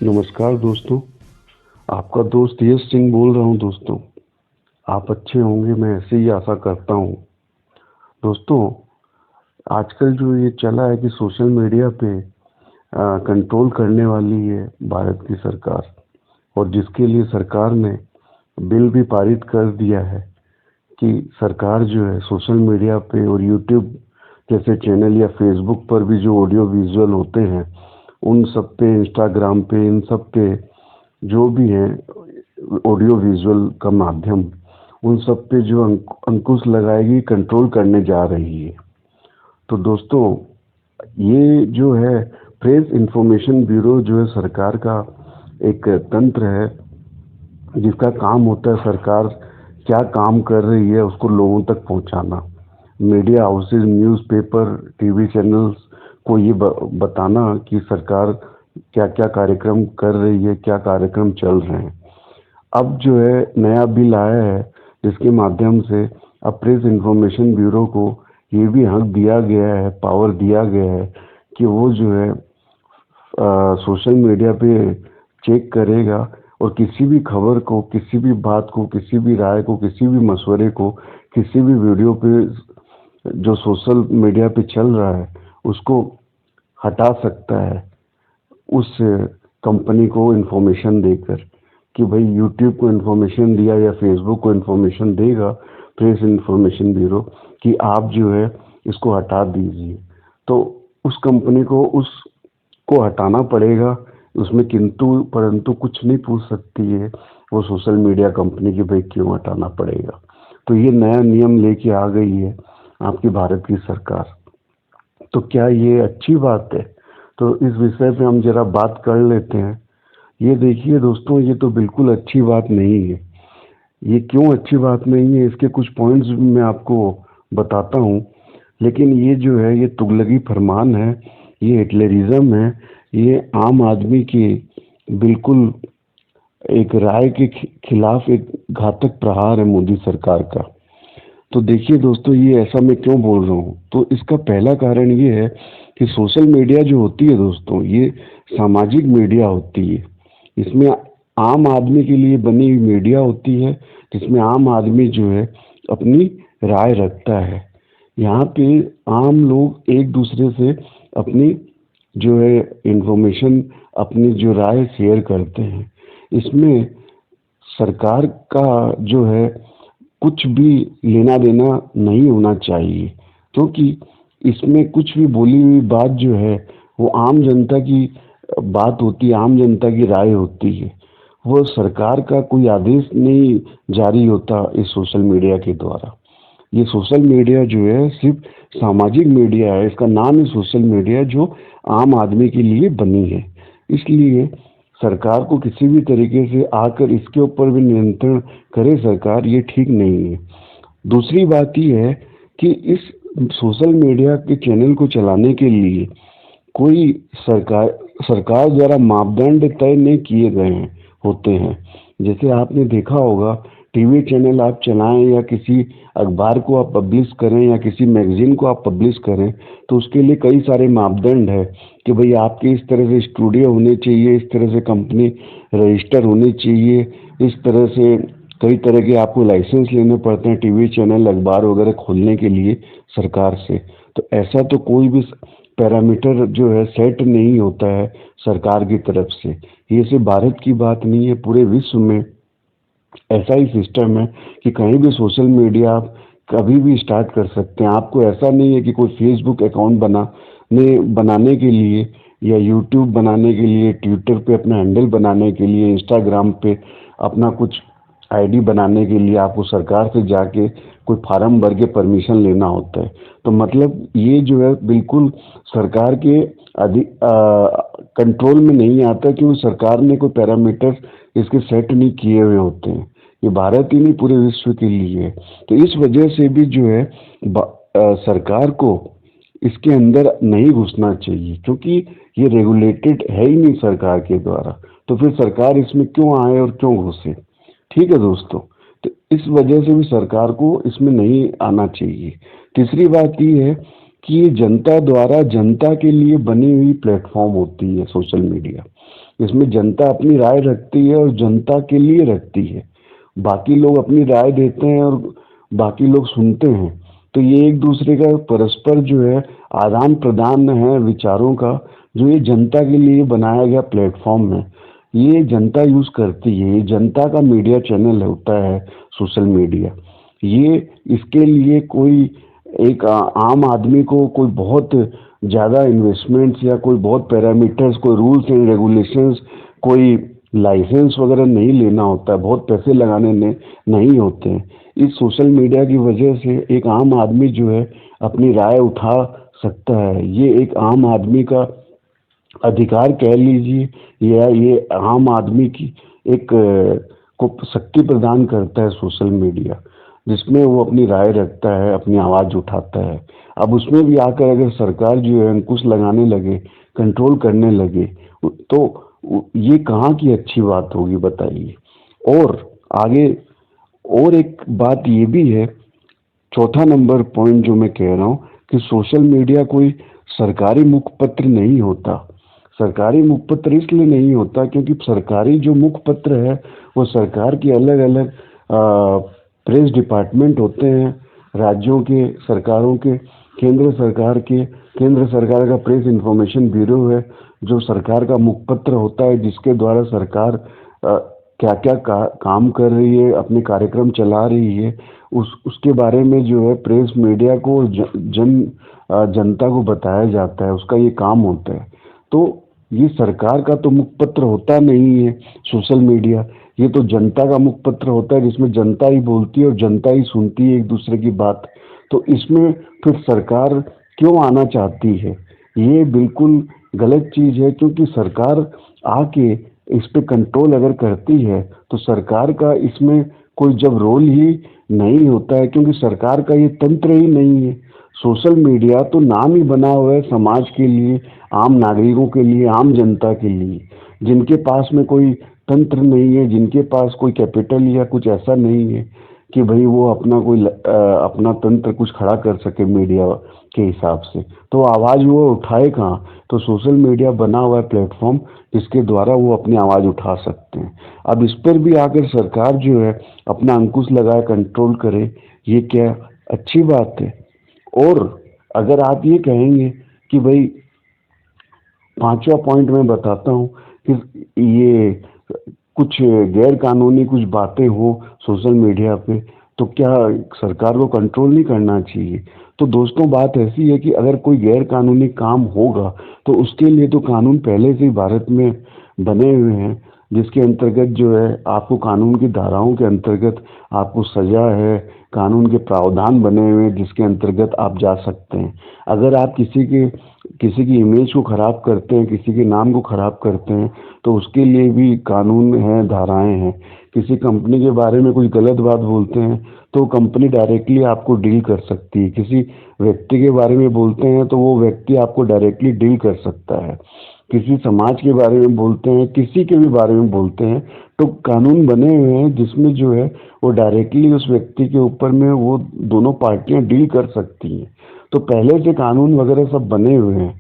नमस्कार दोस्तों। आपका दोस्त यश सिंह बोल रहा हूँ दोस्तों। आप अच्छे होंगे, मैं ऐसे ही आशा करता हूँ। दोस्तों, आजकल जो ये चला है कि सोशल मीडिया पे कंट्रोल करने वाली है भारत की सरकार, और जिसके लिए सरकार ने बिल भी पारित कर दिया है कि सरकार जो है सोशल मीडिया पे और यूट्यूब जैसे चैनल या फेसबुक पर भी जो ऑडियो विजुअल होते हैं उन सब पे, इंस्टाग्राम पे, इन सब पे जो भी है ऑडियो विजुअल का माध्यम, उन सब पे जो अंकुश लगाएगी, कंट्रोल करने जा रही है। तो दोस्तों, ये जो है प्रेस इंफॉर्मेशन ब्यूरो जो है सरकार का एक तंत्र है, जिसका काम होता है सरकार क्या काम कर रही है उसको लोगों तक पहुंचाना। Media houses, newspaper, TV channels को ये बताना कि सरकार क्या क्या कार्यक्रम कर रही है, क्या कार्यक्रम चल रहे हैं। अब जो है नया बिल आया है जिसके माध्यम से अब प्रेस इंफॉर्मेशन ब्यूरो को ये भी हक दिया गया है, पावर दिया गया है कि वो जो है सोशल मीडिया पे चेक करेगा और किसी भी खबर को, किसी भी बात को, किसी भी राय को, किसी भी मशवरे को, किसी भी वीडियो पे जो सोशल मीडिया पे चल रहा है उसको हटा सकता है उस कंपनी को इन्फॉर्मेशन देकर। कि भाई यूट्यूब को इन्फॉर्मेशन दिया या फेसबुक को इन्फॉर्मेशन देगा प्रेस इन्फॉर्मेशन ब्यूरो कि आप जो है इसको हटा दीजिए, तो उस कंपनी को उसको हटाना पड़ेगा। उसमें किंतु परंतु कुछ नहीं पूछ सकती है वो सोशल मीडिया कंपनी की भाई क्यों हटाना पड़ेगा। तो ये नया नियम लेके आ गई है आपकी भारत की सरकार। तो क्या ये अच्छी बात है? तो इस विषय पे हम जरा बात कर लेते हैं। ये देखिए दोस्तों, ये तो बिल्कुल अच्छी बात नहीं है। ये क्यों अच्छी बात नहीं है, इसके कुछ पॉइंट्स भी मैं आपको बताता हूँ। लेकिन ये जो है ये तुगलकी फरमान है, ये हिटलरिज्म है, ये आम आदमी की बिल्कुल एक राय के खिलाफ एक घातक प्रहार है मोदी सरकार का। तो देखिए दोस्तों, ये ऐसा मैं क्यों बोल रहा हूँ, तो इसका पहला कारण ये है कि सोशल मीडिया जो होती है दोस्तों, ये सामाजिक मीडिया होती है। इसमें आम आदमी के लिए बनी हुई मीडिया होती है, जिसमें आम आदमी जो है अपनी राय रखता है। यहाँ पे आम लोग एक दूसरे से अपनी जो है इंफॉर्मेशन, अपनी जो राय शेयर करते हैं। इसमें सरकार का जो है कुछ भी लेना देना नहीं होना चाहिए, क्योंकि इसमें कुछ भी बोली हुई बात जो है वो आम जनता की बात होती है, आम जनता की राय होती है। वो सरकार का कोई आदेश नहीं जारी होता इस सोशल मीडिया के द्वारा। ये सोशल मीडिया जो है सिर्फ सामाजिक मीडिया है, इसका नाम ही सोशल मीडिया, जो आम आदमी के लिए बनी है। इसलिए सरकार को किसी भी तरीके से आकर इसके ऊपर भी नियंत्रण करे सरकार, ये ठीक नहीं है। दूसरी बात ये है कि इस सोशल मीडिया के चैनल को चलाने के लिए कोई सरकार सरकार द्वारा मापदंड तय नहीं किए गए हैं होते हैं। जैसे आपने देखा होगा, टीवी चैनल आप चलाएं या किसी अखबार को आप पब्लिश करें या किसी मैगजीन को आप पब्लिश करें, तो उसके लिए कई सारे मापदंड है कि भाई आपके इस तरह से स्टूडियो होने चाहिए, इस तरह से कंपनी रजिस्टर होनी चाहिए, इस तरह से कई तरह के आपको लाइसेंस लेने पड़ते हैं टीवी चैनल, अखबार वगैरह खोलने के लिए सरकार से। तो ऐसा तो कोई भी पैरामीटर जो है सेट नहीं होता है सरकार की तरफ से। ये सिर्फ भारत की बात नहीं है, पूरे विश्व में ऐसा ही सिस्टम है कि कहीं भी सोशल मीडिया आप कभी भी स्टार्ट कर सकते हैं। आपको ऐसा नहीं है कि कोई फेसबुक अकाउंट बनाने के लिए या यूट्यूब बनाने के लिए, ट्विटर पे अपना हैंडल बनाने के लिए, इंस्टाग्राम पे अपना कुछ आईडी बनाने के लिए आपको सरकार से जाके कोई फार्म भर के परमिशन लेना होता है। तो मतलब ये जो है बिल्कुल सरकार के कंट्रोल में नहीं आता, क्योंकि सरकार ने कोई पैरामीटर इसके सेट नहीं किए हुए होते हैं। ये भारत ही नहीं, पूरे विश्व के लिए है। तो इस वजह से भी जो है सरकार को इसके अंदर नहीं घुसना चाहिए, क्योंकि ये रेगुलेटेड है ही नहीं सरकार के द्वारा। तो फिर सरकार इसमें क्यों आए और क्यों घुसे? ठीक है दोस्तों, तो इस वजह से भी सरकार को इसमें नहीं आना चाहिए। तीसरी बात ये है कि ये जनता द्वारा जनता के लिए बनी हुई प्लेटफॉर्म होती है सोशल मीडिया। इसमें जनता अपनी राय रखती है और जनता के लिए रखती है। बाकी लोग अपनी राय देते हैं और बाकी लोग सुनते हैं। तो ये एक दूसरे का परस्पर जो है आदान प्रदान है विचारों का, जो ये जनता के लिए बनाया गया प्लेटफॉर्म है। ये जनता यूज करती है, ये जनता का मीडिया चैनल होता है सोशल मीडिया। ये इसके लिए कोई एक आम आदमी को कोई बहुत ज़्यादा इन्वेस्टमेंट्स या कोई बहुत पैरामीटर्स, कोई रूल्स एंड रेगुलेशंस, कोई लाइसेंस वगैरह नहीं लेना होता है, बहुत पैसे लगाने नहीं होते हैं। इस सोशल मीडिया की वजह से एक आम आदमी जो है अपनी राय उठा सकता है। ये एक आम आदमी का अधिकार कह लीजिए, या ये आम आदमी की एक को शक्ति प्रदान करता है सोशल मीडिया, जिसमें वो अपनी राय रखता है, अपनी आवाज़ उठाता है। अब उसमें भी आकर अगर सरकार जो है अंकुश लगाने लगे, कंट्रोल करने लगे, तो ये कहाँ की अच्छी बात होगी बताइए। और आगे और एक बात ये भी है, चौथा नंबर पॉइंट जो मैं कह रहा हूँ कि सोशल मीडिया कोई सरकारी मुखपत्र नहीं होता। सरकारी मुखपत्र इसलिए नहीं होता क्योंकि सरकारी जो मुखपत्र है वो सरकार की अलग अलग प्रेस डिपार्टमेंट होते हैं, राज्यों के, सरकारों के, केंद्र सरकार का प्रेस इंफॉर्मेशन ब्यूरो है जो सरकार का मुखपत्र होता है, जिसके द्वारा सरकार क्या क्या काम कर रही है, अपने कार्यक्रम चला रही है, उसके बारे में जो है प्रेस मीडिया को जनता को बताया जाता है, उसका ये काम होता है। तो ये सरकार का तो मुखपत्र होता नहीं है सोशल मीडिया, ये तो जनता का मुखपत्र होता है, जिसमें जनता ही बोलती है और जनता ही सुनती है एक दूसरे की बात। तो इसमें फिर सरकार क्यों आना चाहती है? ये बिल्कुल गलत चीज है, क्योंकि सरकार आके इस पे कंट्रोल अगर करती है तो सरकार का इसमें कोई जब रोल ही नहीं होता है, क्योंकि सरकार का ये तंत्र ही नहीं है। सोशल मीडिया तो नाम ही बना हुआ है समाज के लिए, आम नागरिकों के लिए, आम जनता के लिए, जिनके पास में कोई तंत्र नहीं है, जिनके पास कोई कैपिटल या कुछ ऐसा नहीं है कि भाई वो अपना कोई अपना तंत्र कुछ खड़ा कर सके मीडिया के हिसाब से, तो आवाज़ वो उठाए कहाँ? तो सोशल मीडिया बना हुआ है प्लेटफॉर्म जिसके द्वारा वो अपनी आवाज़ उठा सकते हैं। अब इस पर भी आकर सरकार जो है अपना अंकुश लगाए, कंट्रोल करे, ये क्या अच्छी बात है? और अगर आप ये कहेंगे कि भाई पांचवा पॉइंट मैं बताता हूँ कि ये कुछ गैर कानूनी कुछ बातें हो सोशल मीडिया पे, तो क्या सरकार को कंट्रोल नहीं करना चाहिए? तो दोस्तों बात ऐसी है कि अगर कोई गैर कानूनी काम होगा तो उसके लिए तो कानून पहले से ही भारत में बने हुए हैं, जिसके अंतर्गत जो है आपको कानून की धाराओं के अंतर्गत आपको सजा है, कानून के प्रावधान बने हुए हैं जिसके अंतर्गत आप जा सकते हैं। अगर आप किसी की इमेज को खराब करते हैं, किसी के नाम को खराब करते हैं, तो उसके लिए भी कानून है, धाराएं हैं। किसी कंपनी के बारे में कोई गलत बात बोलते हैं तो कंपनी डायरेक्टली आपको डील कर सकती है। किसी व्यक्ति के बारे में बोलते हैं तो वो व्यक्ति आपको डायरेक्टली डील कर सकता है। किसी समाज के बारे में बोलते हैं, किसी के भी बारे में बोलते हैं, तो कानून बने हुए हैं जिसमें जो है वो डायरेक्टली उस व्यक्ति के ऊपर में वो दोनों पार्टियां डील कर सकती हैं। तो पहले से कानून वगैरह सब बने हुए हैं।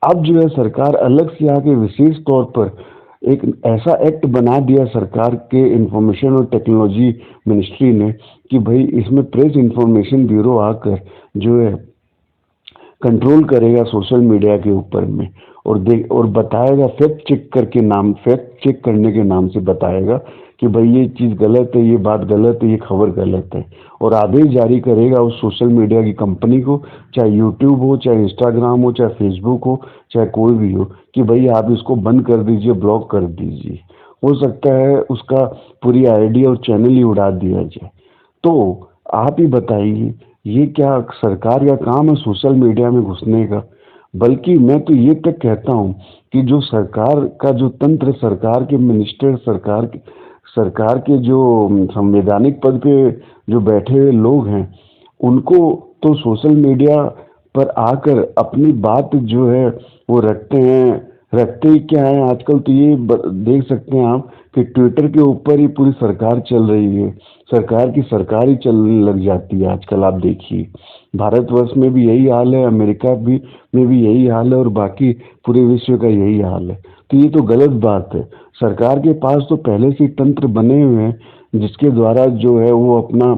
अब जो है सरकार अलग से आके विशेष तौर पर एक ऐसा एक्ट बना दिया सरकार के इंफॉर्मेशन और टेक्नोलॉजी मिनिस्ट्री ने कि भाई इसमें प्रेस इंफॉर्मेशन ब्यूरो आकर जो है कंट्रोल करेगा सोशल मीडिया के ऊपर में, और बताएगा, फैक्ट चेक करने के नाम से बताएगा कि भाई ये चीज़ गलत है, ये बात गलत है, ये खबर गलत है, और आदेश जारी करेगा उस सोशल मीडिया की कंपनी को, चाहे यूट्यूब हो, चाहे इंस्टाग्राम हो, चाहे फेसबुक हो, चाहे कोई भी हो, कि भाई आप इसको बंद कर दीजिए, ब्लॉक कर दीजिए। हो सकता है उसका पूरी आईडी और चैनल ही उड़ा दिया जाए। तो आप ही बताइए, ये क्या सरकार का काम है सोशल मीडिया में घुसने का? बल्कि मैं तो ये तक कहता हूँ कि जो सरकार का जो तंत्र, सरकार के मिनिस्टर, सरकार के जो संवैधानिक पद पे जो बैठे हुए लोग हैं, उनको तो सोशल मीडिया पर आकर अपनी बात जो है वो रखते ही क्या है आजकल, तो ये देख सकते हैं आप कि ट्विटर के ऊपर ही पूरी सरकार चल रही है, सरकार की सरकार ही चलने लग जाती है आजकल। आप देखिए भारतवर्ष में भी यही हाल है, अमेरिका में भी यही हाल है, और बाकी पूरे विश्व का यही हाल है। तो ये तो गलत बात है। सरकार के पास तो पहले से ही तंत्र बने हुए हैं जिसके द्वारा जो है वो अपना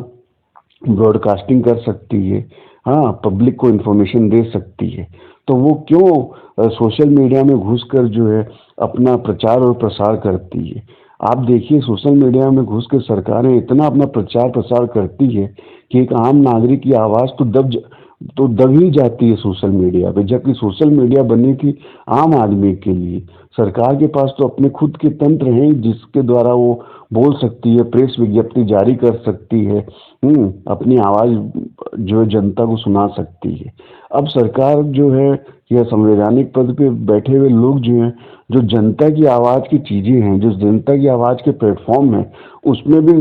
ब्रॉडकास्टिंग कर सकती है। हाँ, पब्लिक को इन्फॉर्मेशन दे सकती है। तो वो क्यों सोशल मीडिया में घुसकर जो है अपना प्रचार और प्रसार करती है। आप देखिए, सोशल मीडिया में घुस के सरकारें इतना अपना प्रचार प्रसार करती है कि एक आम नागरिक की आवाज़ तो दब ही जाती है सोशल मीडिया पे। जबकि सोशल मीडिया बनी थी आम आदमी के लिए। सरकार के पास तो अपने खुद के तंत्र हैं जिसके द्वारा वो बोल सकती है, प्रेस विज्ञप्ति जारी कर सकती है, अपनी आवाज जो है जनता को सुना सकती है। अब सरकार जो है या संवैधानिक पद पे बैठे हुए लोग जो हैं, जो जनता की आवाज की चीजें हैं, जो जनता की आवाज के प्लेटफॉर्म है, उसमें भी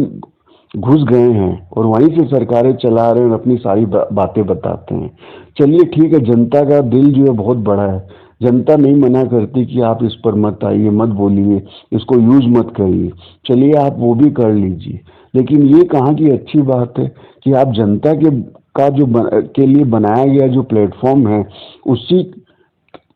घुस गए हैं और वहीं से सरकारें चला रहे हैं और अपनी सारी बातें बताते हैं। चलिए ठीक है, जनता का दिल जो है बहुत बड़ा है। जनता नहीं मना करती कि आप इस पर मत आइए, मत बोलिए, इसको यूज मत करिए। चलिए आप वो भी कर लीजिए। लेकिन ये कहाँ की अच्छी बात है कि आप जनता के लिए बनाया गया जो प्लेटफॉर्म है, उसी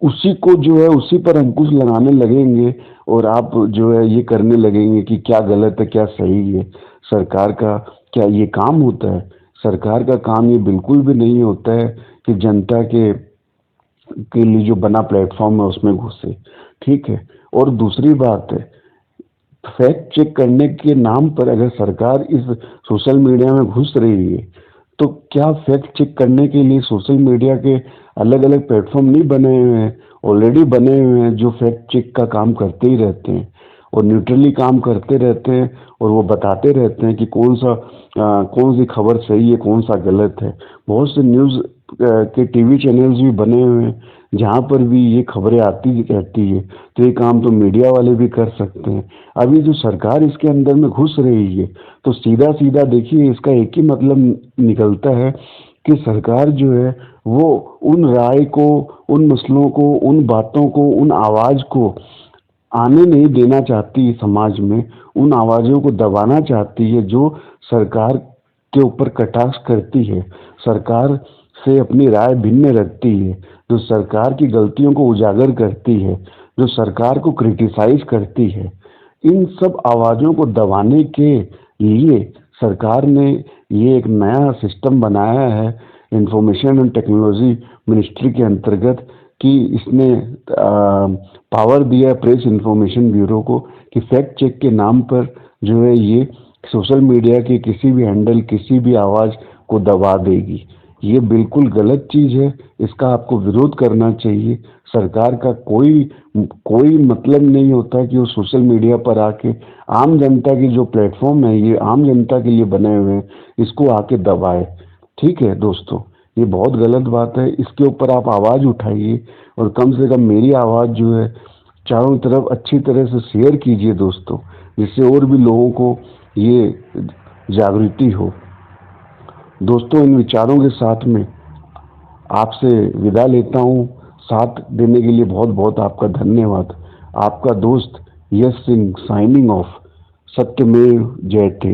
उसी को जो है उसी पर अंकुश लगाने लगेंगे और आप जो है ये करने लगेंगे कि क्या गलत है क्या सही है। सरकार का क्या ये काम होता है? सरकार का काम ये बिल्कुल भी नहीं होता है कि जनता के लिए जो बना प्लेटफॉर्म है उसमें घुसे। ठीक है। और दूसरी बात है, फैक्ट चेक करने के नाम पर अगर सरकार इस सोशल मीडिया में घुस रही है, तो क्या फैक्ट चेक करने के लिए सोशल मीडिया के अलग अलग प्लेटफॉर्म नहीं बने हुए हैं? ऑलरेडी बने हुए हैं जो फैक्ट चेक का काम करते ही रहते हैं और न्यूट्रली काम करते रहते हैं और वो बताते रहते हैं कि कौन सी खबर सही है, कौन सा गलत है। बहुत से न्यूज़ के टीवी चैनल्स भी बने हुए हैं जहाँ पर भी ये खबरें आती रहती है। तो ये काम तो मीडिया वाले भी कर सकते हैं। अभी जो सरकार इसके अंदर में घुस रही है, तो सीधा सीधा देखिए इसका एक ही मतलब निकलता है कि सरकार जो है वो उन राय को, उन मसलों को, उन बातों को, उन आवाज को आने नहीं देना चाहती समाज में। उन आवाजों को दबाना चाहती है जो सरकार के ऊपर कटाक्ष करती है, सरकार से अपनी राय भिन्न रखती है, जो सरकार की गलतियों को उजागर करती है, जो सरकार को क्रिटिसाइज करती है। इन सब आवाजों को दबाने के लिए सरकार ने ये एक नया सिस्टम बनाया है इंफॉर्मेशन एंड टेक्नोलॉजी मिनिस्ट्री के अंतर्गत, कि इसने पावर दिया है प्रेस इंफॉर्मेशन ब्यूरो को कि फैक्ट चेक के नाम पर जो है ये सोशल मीडिया के किसी भी हैंडल, किसी भी आवाज़ को दबा देगी। ये बिल्कुल गलत चीज़ है, इसका आपको विरोध करना चाहिए। सरकार का कोई कोई मतलब नहीं होता कि वो सोशल मीडिया पर आके आम जनता की जो प्लेटफॉर्म है, ये आम जनता के लिए बने हुए हैं, इसको आके दबाए। ठीक है दोस्तों, ये बहुत गलत बात है। इसके ऊपर आप आवाज़ उठाइए और कम से कम मेरी आवाज़ जो है चारों तरफ अच्छी तरह से शेयर कीजिए दोस्तों, जिससे और भी लोगों को ये जागृति हो। दोस्तों, इन विचारों के साथ में आपसे विदा लेता हूँ। साथ देने के लिए बहुत बहुत आपका धन्यवाद। आपका दोस्त यश सिंह साइनिंग ऑफ। सत्यमेव जयते।